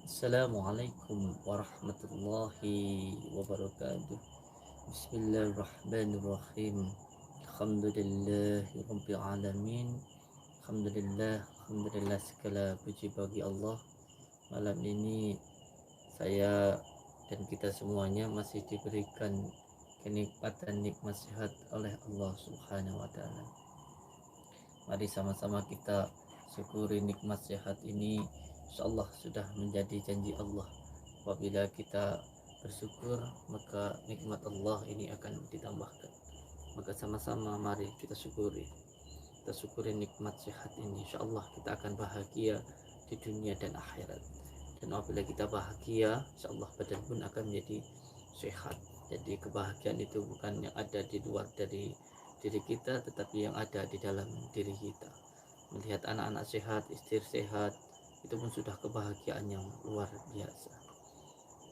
Assalamualaikum warahmatullahi wabarakatuh. Bismillahirrahmanirrahim. Alhamdulillahi rabbil alamin. Alhamdulillah segala puji bagi Allah. Malam ini saya dan kita semuanya masih diberikan kenikmatan nikmat sehat oleh Allah Subhanahu wa taala. Mari sama-sama kita syukuri nikmat sehat ini. Insyaallah sudah menjadi janji Allah. Apabila kita bersyukur, maka nikmat Allah ini akan ditambahkan. Maka sama-sama mari kita syukuri. Kita syukuri nikmat sehat ini. Insyaallah kita akan bahagia di dunia dan akhirat. Dan apabila kita bahagia, insyaallah badan pun akan menjadi sehat. Jadi kebahagiaan itu bukan yang ada di luar dari diri kita, tetapi yang ada di dalam diri kita. Melihat anak-anak sehat, istri sehat, itu pun sudah kebahagiaan yang luar biasa.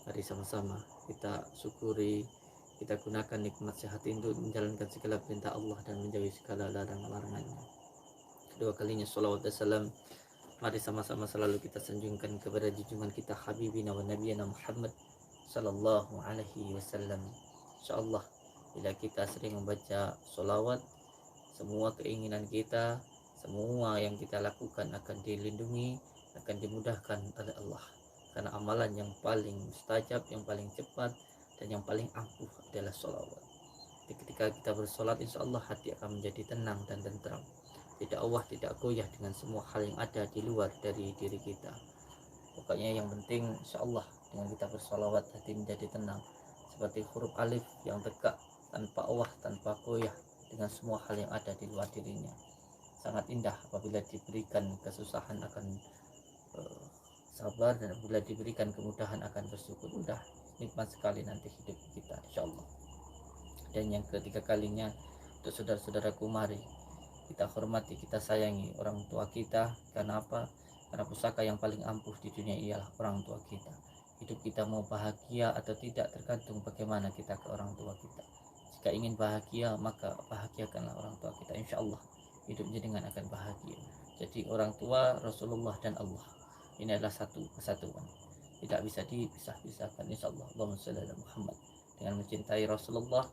Mari sama-sama kita syukuri, kita gunakan nikmat sehat itu untuk menjalankan segala perintah Allah dan menjauhi segala larangan-larangannya. Kedua kalinya salawat dan salam, mari sama-sama selalu kita sanjungkan kepada junjungan kita Habibina wa Nabiyana Muhammad sallallahu alaihi wasallam. Insyaallah bila kita sering membaca solawat, semua keinginan kita, semua yang kita lakukan akan dilindungi, akan dimudahkan oleh Allah. Karena amalan yang paling mustajab, yang paling cepat, dan yang paling ampuh adalah solawat. Jadi ketika kita bersolat, insya Allah hati akan menjadi tenang dan tentram. Tidak awah, tidak goyah dengan semua hal yang ada di luar dari diri kita. Pokoknya yang penting insya Allah dengan kita bersolawat hati menjadi tenang. Seperti huruf alif yang tegak, tanpa awah, tanpa goyah, dengan semua hal yang ada di luar dirinya. Sangat indah apabila diberikan kesusahan akan sabar, dan apabila diberikan kemudahan akan bersyukur. Udah nikmat sekali nanti hidup kita insya Allah. Dan yang ketiga kalinya, untuk saudara-saudaraku, mari kita hormati, kita sayangi orang tua kita. Karena apa? Karena pusaka yang paling ampuh di dunia ialah orang tua kita. Hidup kita mau bahagia atau tidak tergantung bagaimana kita ke orang tua kita. Jika ingin bahagia, maka bahagiakanlah orang tua kita. Insya Allah hidupnya dengan akan bahagia. Jadi orang tua, Rasulullah, dan Allah ini adalah satu kesatuan, tidak bisa dipisah-pisahkan. Insya Allah. Allahumma sholli ala Muhammad. Dengan mencintai Rasulullah,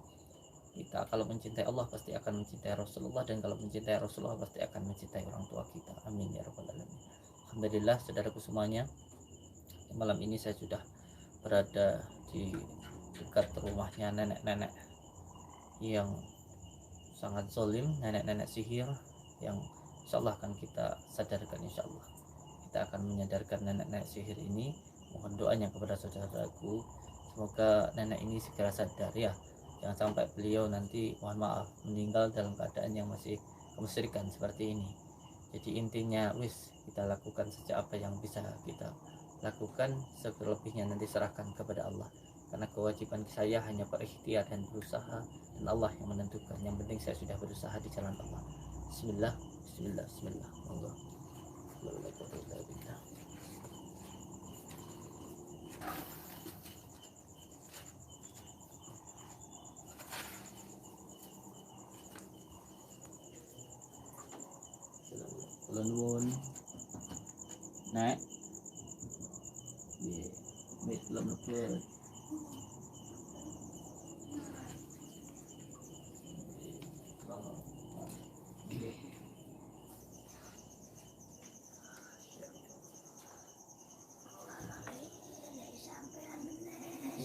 kita kalau mencintai Allah pasti akan mencintai Rasulullah, dan kalau mencintai Rasulullah pasti akan mencintai orang tua kita. Amin ya rabbal alamin. Alhamdulillah saudaraku semuanya, malam ini saya sudah berada di dekat rumahnya nenek-nenek yang sangat zolim, nenek-nenek sihir yang insyaallah akan kita sadarkan. Insyaallah kita akan menyadarkan nenek-nenek sihir ini. Mohon doanya kepada saudaraku, semoga nenek ini segera sadar ya. Jangan sampai beliau nanti, mohon maaf, meninggal dalam keadaan yang masih kemusyrikan seperti ini. Jadi intinya kita lakukan saja apa yang bisa kita lakukan, selebihnya nanti serahkan kepada Allah. Karena kewajiban saya hanya berikhtiar dan berusaha, dan Allah yang menentukan. Yang penting saya sudah berusaha di jalan Allah. Bismillah, bismillah, bismillah. Allah. Kula nuwun. Nek. Nggih, wis lemebet.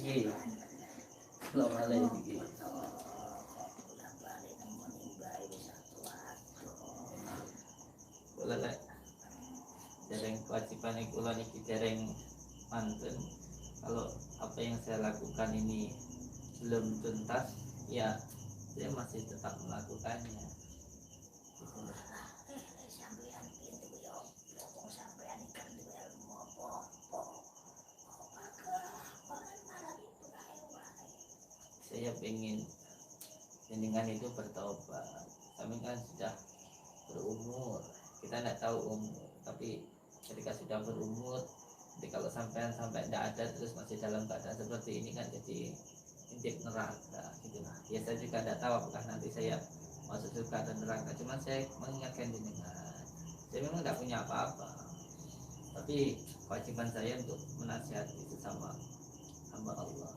Nggih. Selamat malam nggih. Kula lek dereng kewajiban kula niki dereng mantun. Kalau apa yang saya lakukan ini belum tuntas, ya saya masih tetap melakukannya. Saya ingin jenengan itu bertobat. Kami kan sudah berumur, kita tidak tahu umur, tapi ketika sudah berumur, jadi kalau sampai tidak ada terus masih dalam keadaan seperti ini kan jadi intip neraka gitulah. Ya saya juga tidak tahu apakah nanti saya masuk surga dan neraka, cuma saya mengingatkan jenengan, saya memang tidak punya apa-apa, Tapi kewajiban saya untuk menasihati sesama hamba Allah.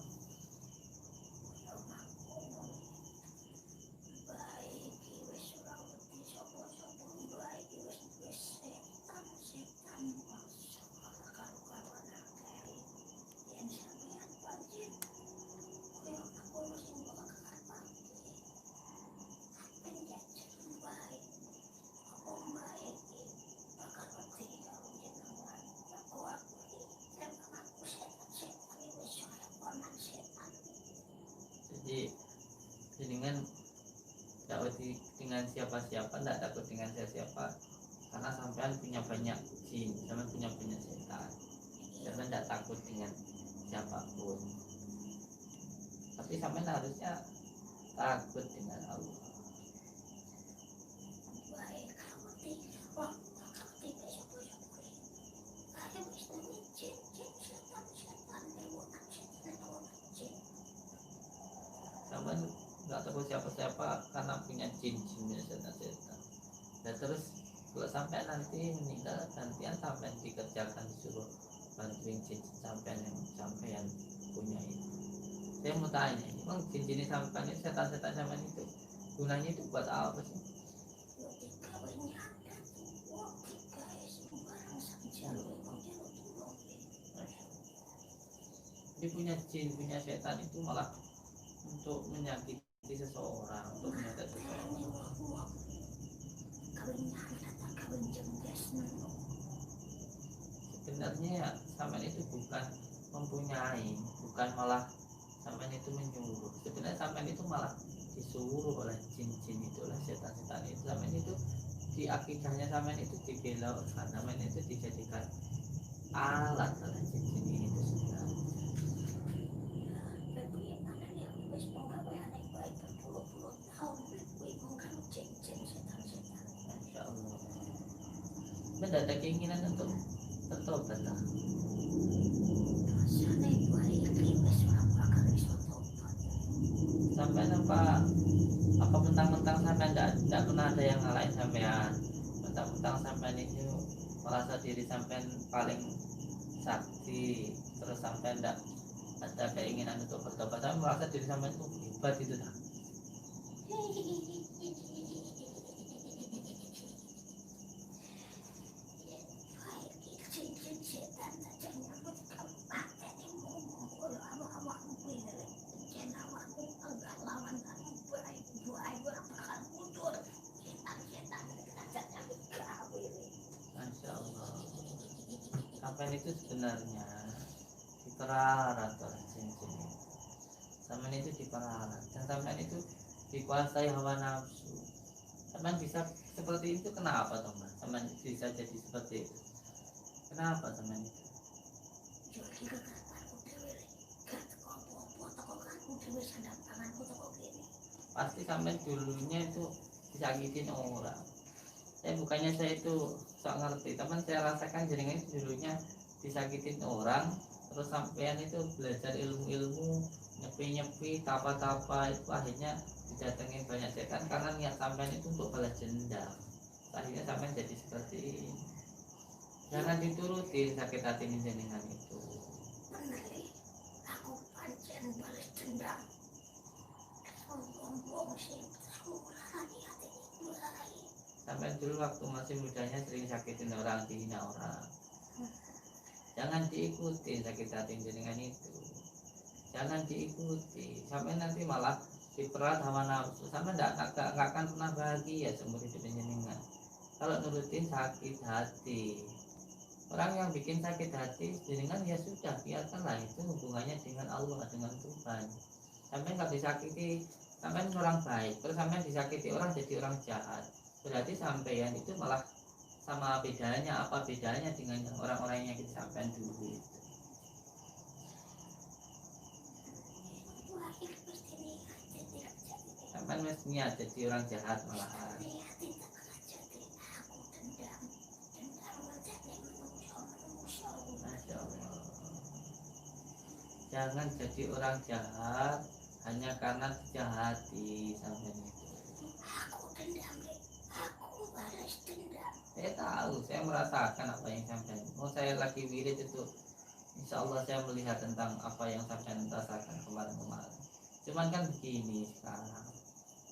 Jadi dengan takut dengan siapa-siapa, tidak takut dengan siapa-siapa, karena sampean punya banyak jin, sampean punya banyak setan, sampean tidak takut dengan siapapun. Tapi sampean harusnya takut dengan Allah. Sampean nggak takut siapa-siapa karena punya jin-jinnya setan-setan. Dan terus kalau sampai nanti meninggal, gantian sampai dikerjakan disuruh bantuin jin sampean yang punya itu. Saya mau tanya, emang jin-jin sampean itu, setan-setan sampean itu gunanya itu buat apa sih? Jadi punya jin, punya setan itu malah untuk menyakiti seseorang, untuk menyakiti seseorang. Sebenarnya sampean itu bukan mempunyai, bukan malah sampean itu menyuruh. Sebenarnya sampean itu malah disuruh oleh jin-jin itu, oleh setan-setan itu. Sampean itu di akidahnya sampean itu dibelokkan, sampean itu dijadikan alat oleh jin-jin itu sebenarnya. Insya Allah. Tidak ada keinginan untuk bertobat lah. Sampai apa mentang-mentang sampai tidak pernah ada yang ngalahin sampean, mentang-mentang sampean itu merasa diri sampean paling sakti, terus sampean tidak ada keinginan untuk bertobat, sampean merasa diri sampean itu hebat itu dah. Masya Allah. Sampean itu sebenarnya diperalat oleh jin-jin. Sampean itu diperalat, dan sampean itu dikuasai hawa nafsu. Sampean bisa seperti itu kenapa teman? Sampean bisa jadi seperti itu. Kenapa teman itu? Pasti sampean dulunya itu disakitin orang. Saya itu sok ngerti, teman saya rasakan jaringan itu dulunya disakitin orang, terus sampean itu belajar ilmu-ilmu, nyepi-nyepi, tapa-tapa, itu akhirnya didatengin banyak setan karena niat sampean itu untuk balas dendam. Akhirnya sampean jadi seperti ini. Jangan diturutin sakit hati jenengan itu. Aku pancen balas dendam. Sampai dulu waktu masih mudanya sering sakitin orang, dihina orang. Jangan diikuti sakit hati jenengan itu. Jangan diikuti. Sampai nanti malah diperat hawa nafsu. Sampai nggak akan pernah bahagia seumur hidup jenengan. Kalau nurutin sakit hati, orang yang bikin sakit hati jenengan ya sudah, biarkanlah, itu hubungannya dengan Allah, dengan Tuhan. Sampai nggak disakiti, sampai orang baik, terus sampai disakiti orang jadi orang jahat. Berarti sampean itu malah sama bedanya, apa bedanya dengan orang-orang yang kita sampean dulu itu. Sampean mestinya jadi orang jahat malahan. Masya Allah. Jangan jadi orang jahat hanya karena dijahati sampean itu. Aku dendam, aku balas dendam. Saya tahu, saya merasakan apa yang sampai. Oh, saya lagi wirid itu. Insya Allah saya melihat tentang apa yang sampai rasakan kemarin-kemarin. Cuman kan begini sekarang.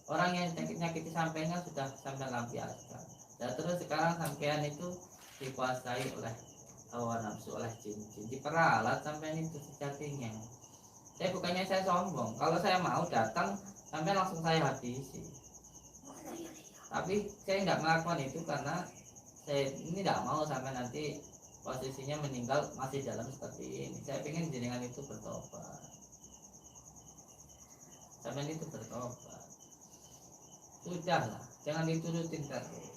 Orang yang nyakiti sampean kan sudah sampai lampiaskan. Dan terus sekarang sampean itu dikuasai oleh hawa nafsu, oleh jin-jin. Diperalat sampean itu sejatinya. Saya bukannya saya sombong. Kalau saya mau datang, sampean langsung saya habisi. Tapi saya tidak melakukan itu karena saya ini tidak mau sampai nanti posisinya meninggal masih dalam seperti ini. Saya ingin jenengan itu bertobat. Sampai itu bertobat. Sudahlah, jangan diturutin terus.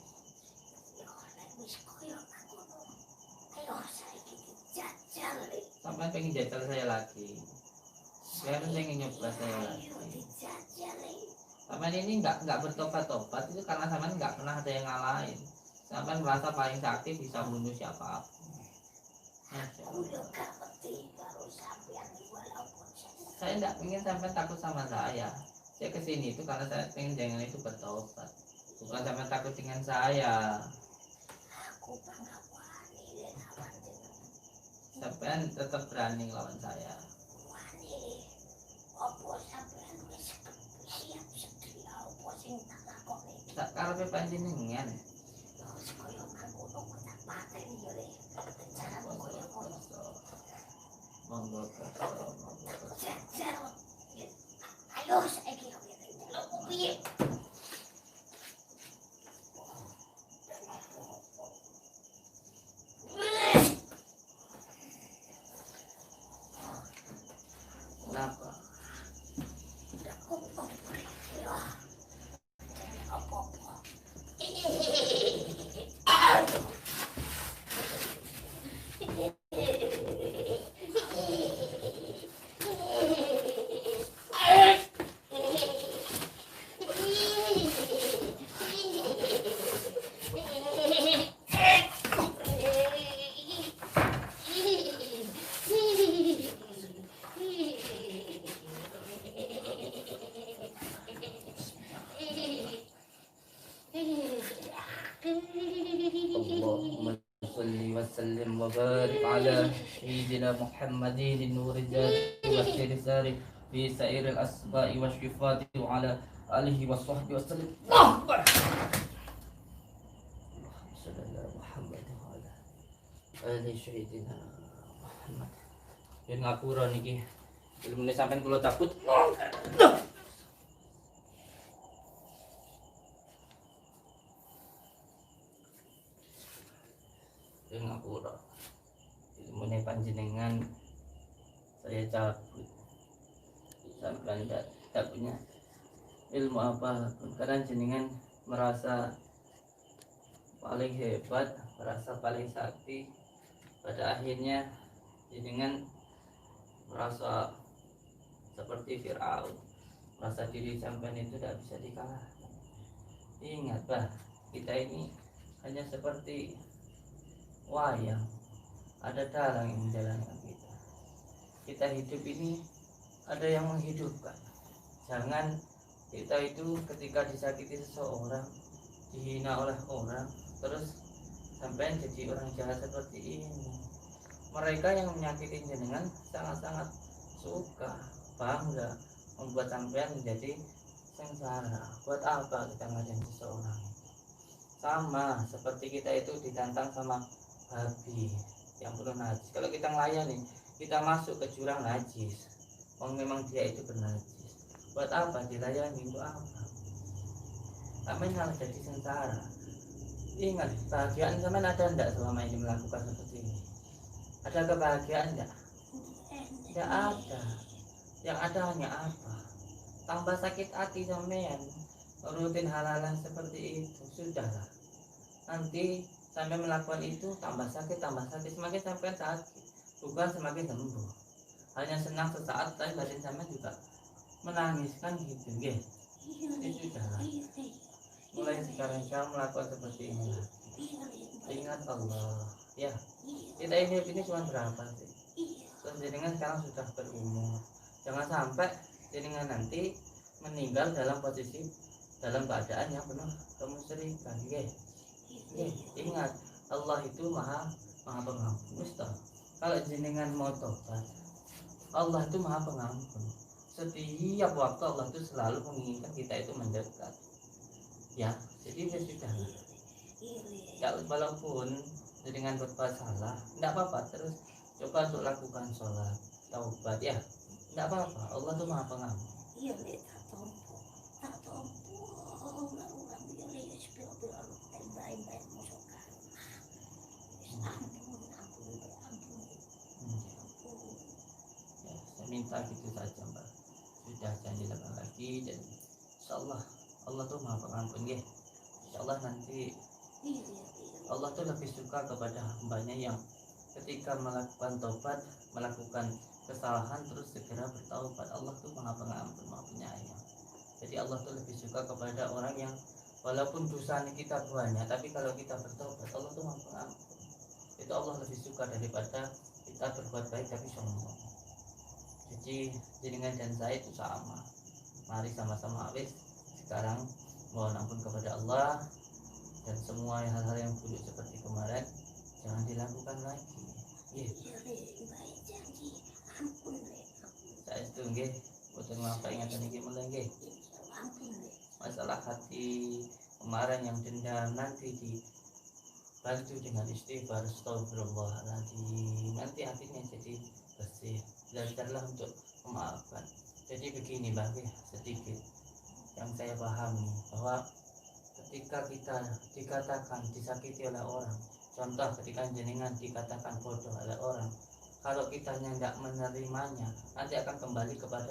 Sampai pengen jajal saya lagi. Saya pengen nyoba saya lagi. Sampai ini nggak bertobat-tobat itu karena sampai nggak pernah ada yang ngalahin. Sampai merasa paling sakti bisa bunuh siapapun. Saya tidak ingin sampai takut sama saya. Saya kesini itu karena saya ingin jangan itu bertobat. Bukan sampai takut dengan saya. Sampai tetap berani lawan saya. Tak karepe panjenengan. Monggo Ayo saiki kok piye? Kenapa? Allahumma salli wa sallim wa barik ala sayyidina Muhammadin nuril jati wa sirri fi sa'iril asba'i wa syifati wa ala alihi wa sahbihi wa sallim. Allahumma salli ala Muhammad wa ala ali sayyidina Muhammad. Yen ngapura niki ilmune sampean kula takut. Ngapura ilmune panjenengan saya cabut sampai tidak punya ilmu apa pun karena jenengan merasa paling hebat, merasa paling sakti. Pada akhirnya jenengan merasa seperti Firaun, merasa diri sampai itu tidak bisa dikalahkan. Ingat bah, kita ini hanya seperti wayang, ada dalang yang menjalankan kita. Kita hidup ini ada yang menghidupkan. Jangan kita itu ketika disakiti seseorang, dihina oleh orang, terus sampai jadi orang jahat seperti ini. Mereka yang menyakiti jenengan sangat-sangat suka, bangga, membuat sampean menjadi sengsara. Buat apa kita ngadain seseorang? Sama seperti kita itu ditantang sama babi yang penuh najis. Kalau kita melayani, kita masuk ke jurang najis. Memang dia itu bernajis. Buat apa dilayani? Untuk apa? Kami malah jadi sengsara. Ingat, kebahagiaan kalian ada enggak selama ini melakukan seperti ini? Ada kebahagiaan enggak? Tidak ada. Yang ada hanya apa? Tambah sakit hati sampean. Rutin hal-hal seperti itu. Sudahlah. Nanti sampai melakukan itu tambah sakit, semakin sampai sakit, bukan semakin sembuh. Hanya senang sesaat, tapi batin sampai juga menangis kan gitu, ya. Itu sudah. Mulai sekarang kamu melakukan seperti ini lagi. Ingat Allah, ya. Kita ini cuma berapa sih? Terus jenengan sekarang sudah berumur. Jangan sampai jenengan nanti meninggal dalam posisi dalam keadaan yang penuh kemusyrikan, ya. Ingat, Allah itu maha pengampun. Ustaz, kalau jenengan mau tobat, Allah itu maha pengampun. Setiap waktu Allah itu selalu menginginkan kita itu mendekat. Ya, jadi ya sudah. Ya, walaupun dengan berbuat salah, tidak apa-apa. Terus coba untuk lakukan sholat, taubat ya, tidak apa-apa. Allah itu maha pengampun. Iya, tak tompo, tak tompo. Orang biar ya sepil baik-baik musuhkan. Ampun. Ya, saya minta gitu saja Mbak. Sudah jangan dilakukan lagi dan insyaallah Allah tuh maha pengampun ya. Insyaallah nanti Allah tuh lebih suka kepada hambanya yang ketika melakukan taubat, melakukan kesalahan terus segera bertaubat. Allah tuh maha pengampun, maha penyayang. Jadi Allah tuh lebih suka kepada orang yang walaupun dosa kita banyak, tapi kalau kita bertaubat Allah tuh maha pengampun. Itu Allah lebih suka daripada kita berbuat baik tapi sombong. Jadi jenengan dan saya itu sama. Mari sama-sama wis sekarang mohon ampun kepada Allah dan semua hal-hal yang buruk seperti kemarin jangan dilakukan lagi. Baik janji, ampun. Saya itu nggih, boten ngapa ingatan iki mulai nggih. Masalah hati kemarin yang dendam nanti dibantu dengan istighfar, astagfirullahaladzim. Nanti hatinya jadi bersih. Belajarlah untuk memaafkan. Jadi begini Bang, sedikit yang saya pahami bahwa ketika kita dikatakan disakiti oleh orang, contoh ketika jenengan dikatakan bodoh oleh orang, kalau kitanya tidak menerimanya, nanti akan kembali kepada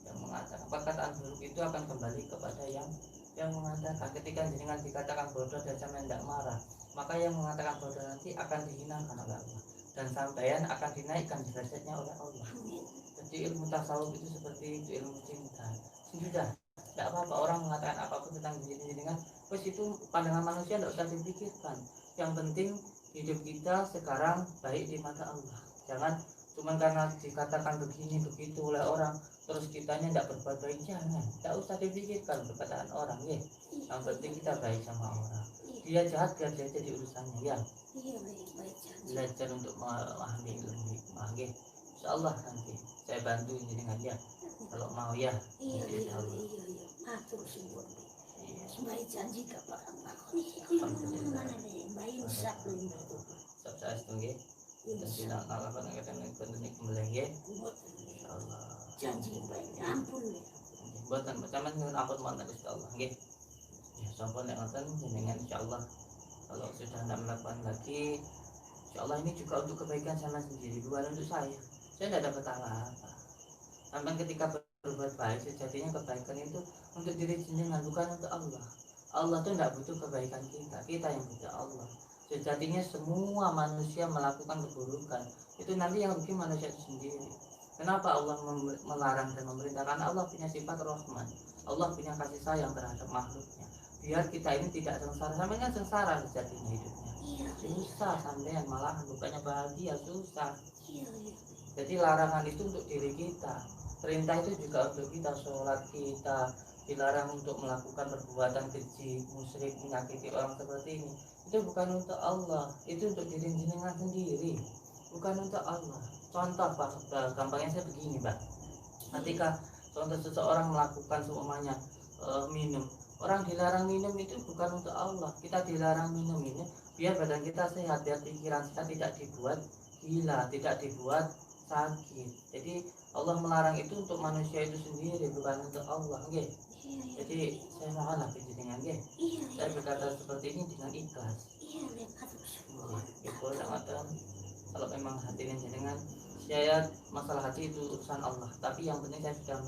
yang mengatakan. Perkataan buruk itu akan kembali kepada yang mengatakan. Ketika jenengan dikatakan bodoh dan sampean tidak marah, maka yang mengatakan bodoh nanti akan dihinakan oleh Allah dan sampean akan dinaikkan derajatnya oleh Allah. Jadi ilmu tasawuf itu seperti itu, ilmu cinta. Sudah, tidak apa-apa orang mengatakan apapun tentang diri jenengan, terus itu pandangan manusia tidak usah dipikirkan. Yang penting hidup kita sekarang baik di mata Allah. Jangan cuma karena dikatakan begini begitu oleh orang terus kitanya tidak berbuat baik, jangan. Tidak usah dipikirkan perkataan orang ya. Yang penting kita baik sama orang. Dia jahat biar dia jadi urusannya ya. Belajar untuk memahami ilmu hikmah ya. Insyaallah nanti saya bantu jenengan ya. Kalau mau ya. Insyaallah. Atur suwun. Sebaik janji kapal baik sakit. Saya setuju. Dan tidak ngalakan yang kembali ya. Insyaallah. Janji baik ampun. Buatan macam dengan ampun mantan insyaallah nggih. Ya sampun nek ngoten jenengan insyaallah kalau sudah tidak melakukan lagi insyaallah ini juga untuk kebaikan sama sendiri, bukan untuk saya. Saya tidak dapat apa-apa. Sampai ketika berbuat baik sejatinya kebaikan itu untuk diri jenengan, bukan untuk Allah. Allah tuh tidak butuh kebaikan kita yang butuh Allah. Sejatinya semua manusia melakukan keburukan itu nanti yang rugi manusia itu sendiri. Kenapa Allah melarang dan memerintah? Karena Allah punya sifat rahman, Allah punya kasih sayang terhadap makhluknya. Biar kita ini tidak sengsara, sampai kan sengsara sejatinya hidupnya. Susah sampean malahan, bukannya bahagia, susah. Jadi larangan itu untuk diri kita, perintah itu juga untuk kita. Sholat kita dilarang untuk melakukan perbuatan keji, musyrik, menyakiti orang seperti ini. Itu bukan untuk Allah, itu untuk diri jenengan sendiri, bukan untuk Allah. Contoh Pak, gampangnya saya begini Pak. Ketika contoh seseorang melakukan semuanya minum, orang dilarang minum itu bukan untuk Allah. Kita dilarang minum ini biar badan kita sehat, biar pikiran kita tidak dibuat gila, tidak dibuat sakit. Jadi Allah melarang itu untuk manusia itu sendiri, bukan untuk Allah. Okay? Jadi saya mohon dengan saya berkata seperti ini dengan ikhlas. Kalau memang hati jenengan, saya masalah hati itu urusan Allah. Tapi yang penting saya sudah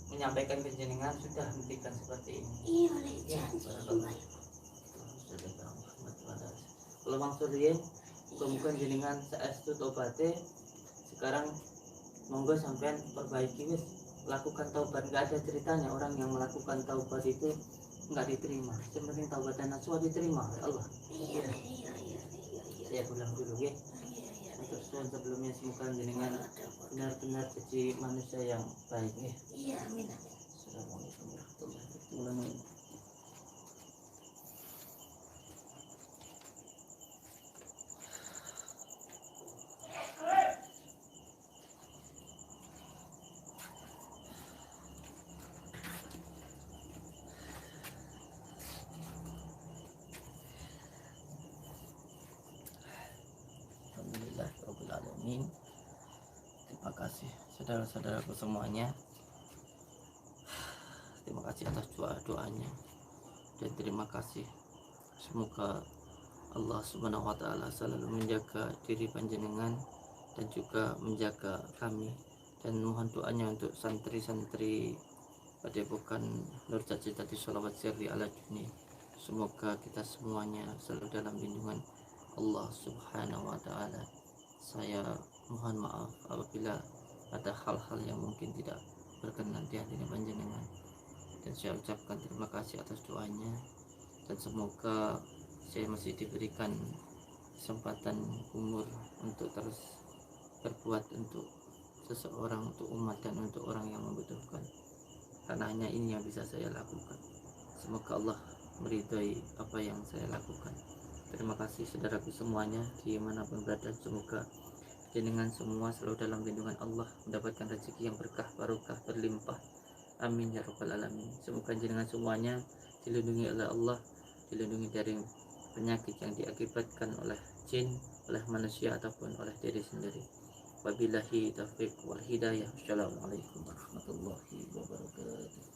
menyampaikan ke jenengan, sudah hentikan seperti ini. Kalau maksud dia, bukan jenengan saestu tobaté. Sekarang monggo sampean perbaiki wis, lakukan taubat. Nggak ada ceritanya orang yang melakukan taubat itu nggak diterima. Yang penting taubat dan nasuha diterima oleh Allah. Saya pulang dulu ya. Untuk sebelumnya semoga jenengan benar-benar jadi manusia yang baik ya. Assalamualaikum warahmatullahi wabarakatuh. alamin. Terima kasih saudara-saudaraku semuanya. Terima kasih atas doa-doanya, dan terima kasih, semoga Allah Subhanahu wa taala selalu menjaga diri panjenengan dan juga menjaga kami, dan mohon doanya untuk santri-santri Padepokan Nur Cacitati Sholawat Sirri ala Juni. Semoga kita semuanya selalu dalam lindungan Allah Subhanahu wa taala. Saya mohon maaf apabila ada hal-hal yang mungkin tidak berkenan di hati panjenengan, dan saya ucapkan terima kasih atas doanya, dan semoga saya masih diberikan kesempatan umur untuk terus berbuat untuk seseorang, untuk umat, dan untuk orang yang membutuhkan, karena hanya ini yang bisa saya lakukan. Semoga Allah meridhai apa yang saya lakukan. Terima kasih saudaraku semuanya dimanapun berada. Semoga jenengan semua selalu dalam lindungan Allah, mendapatkan rezeki yang berkah, barokah, berlimpah. Amin ya rabbal alamin. Semoga jenengan semuanya dilindungi oleh Allah, dilindungi dari penyakit yang diakibatkan oleh jin, oleh manusia, ataupun oleh diri sendiri. Wabillahi taufiq wal hidayah. Wassalamualaikum warahmatullahi wabarakatuh.